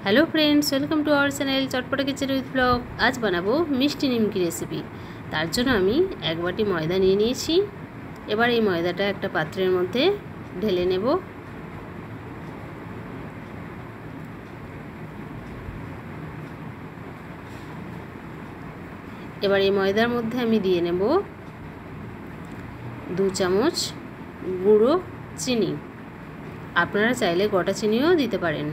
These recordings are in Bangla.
Hello friends, welcome to our channel Chatpata kitchen with blog. आज बनाबो मिष्टि निमकी रेसिपि। तार जोन्नो आमी एक बाटी मयदा निये निয়েছি। এবার এই ময়দাটা একটা পাত্রের মধ্যে ঢেলে নেব। এবার এই ময়দার মধ্যে আমি দিয়ে নেব 2 চামচ গুঁড়ো চিনি। আপনারা চাইলে গোটা চিনিও দিতে পারেন।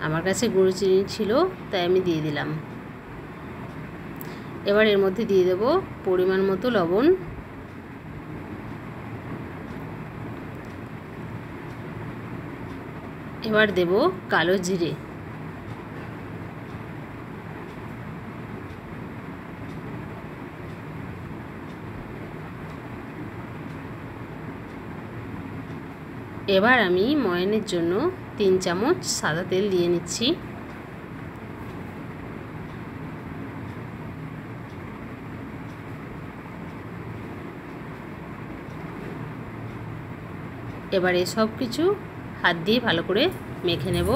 আমার কাছে গুঁড়ো চিনি ছিল তাই আমি দিয়ে দিলাম। এবার এর মধ্যে দিয়ে দেব পরিমাণ মতো লবণ, এবার দেব কালো জিরে, এবার আমি ময়ানের জন্য 3 চামচ সাদা তেল দিয়ে নিচ্ছি। এবারে সব কিছু হাত দিয়ে ভালো করে মেখে নেব।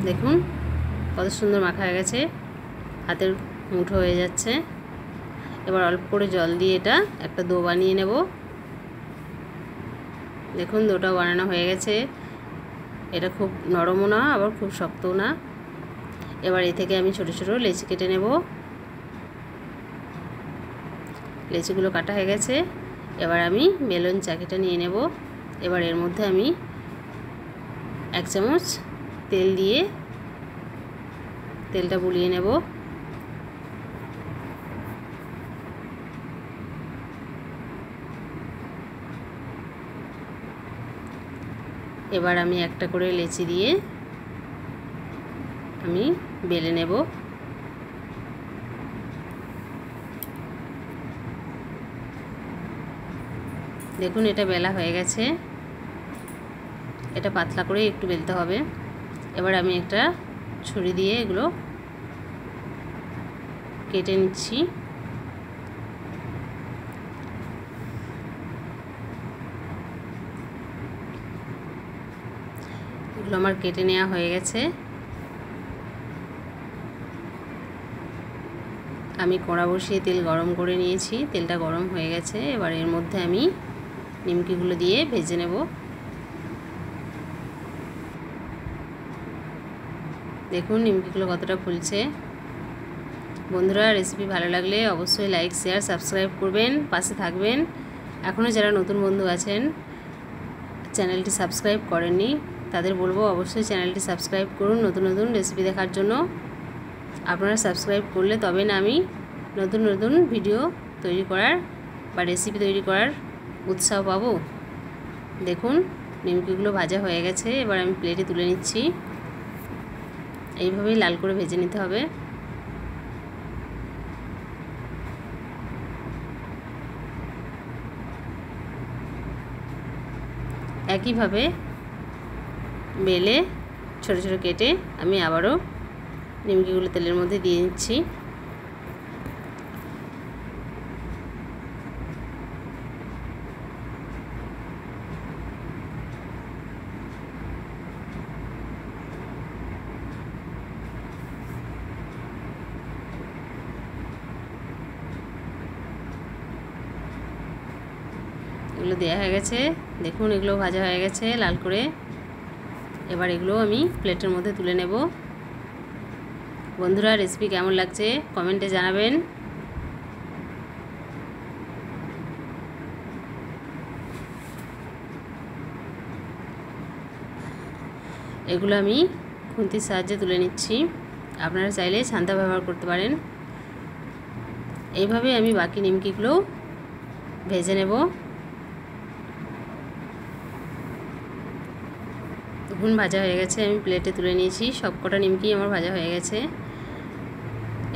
দেখুন কত সুন্দর মাখা হয়ে গেছে, হাতের মুঠো হয়ে যাচ্ছে। এবার অল্প করে জল দিয়ে এটা একটা ডো বানিয়ে নেব। দেখুন ডোটা বানানো হয়ে গেছে। এটা খুব নরমও না আবার খুব শক্তও না। এবার এ থেকে আমি ছোট ছোট লেচি কেটে নেব। লেচিগুলো কাটা হয়ে গেছে। এবার আমি বেলুন চাকিটা নিয়ে নেব। এবার এর মধ্যে আমি 1 চামচ তেল দিয়ে তেলটা বুলিয়ে নেব। এবার আমি একটা করে লেচি দিয়ে আমি বেলে নেব। দেখুন এটা বেলা হয়ে গেছে। এটা পাতলা করে একটু বেলতে হবে। এবার আমি একটা ছুরি দিয়ে এগুলো কেটে নিচ্ছি। এগুলো আমার কেটে নেওয়া হয়ে গেছে। আমি কড়া বসিয়ে তেল গরম করে নিয়েছি। তেলটা গরম হয়ে গেছে। এবার এর মধ্যে আমি নিমকিগুলো দিয়ে ভেজে নেব। দেখুন নিমকিগুলো কতটা ফুলছে। বন্ধুরা, রেসিপি ভালো লাগলে অবশ্যই লাইক, শেয়ার, সাবস্ক্রাইব করবেন, পাশে থাকবেন। এখনও যারা নতুন বন্ধু আছেন চ্যানেলটি সাবস্ক্রাইব করেননি তাদের বলবো অবশ্যই চ্যানেলটি সাবস্ক্রাইব করুন নতুন নতুন রেসিপি দেখার জন্য। আপনারা সাবস্ক্রাইব করলে তবে না আমি নতুন নতুন ভিডিও তৈরি করার বা রেসিপি তৈরি করার উৎসাহ পাবো। দেখুন নিমকিগুলো ভাজা হয়ে গেছে। এবার আমি প্লেটে তুলে নিচ্ছি। এইভাবেই লাল করে ভেজে নিতে হবে। একইভাবে বেলে ছোট ছোট কেটে আমি আবারও নিমকিগুলো তেলের মধ্যে দিয়ে নিচ্ছি। এগুলো দেওয়া হয়ে গেছে। দেখুন এগুলো ভাজা হয়ে গেছে লাল করে। এবার এগুলো আমি প্লেটের মধ্যে তুলে নেব। বন্ধুরা, রেসিপি কেমন লাগছে কমেন্টে জানাবেন। এগুলো আমি খুন্তির সাহায্যে তুলে নিচ্ছি। আপনারা চাইলে ছান্তা ব্যবহার করতে পারেন। এইভাবে আমি বাকি নিমকিগুলো ভেজে নেব। দেখুন ভাজা হয়ে গেছে। আমি প্লেটে তুলে নিয়েছি। সব কটা নিমকি আমার ভাজা হয়ে গেছে।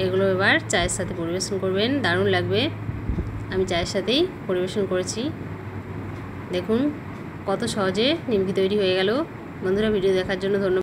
এগুলো এবার চায়ের সাথে পরিবেশন করবেন, দারুণ লাগবে। আমি চায়ের সাথেই পরিবেশন করেছি। দেখুন কত সহজে নিমকি তৈরি হয়ে গেল। বন্ধুরা, ভিডিও দেখার জন্য ধন্যবাদ।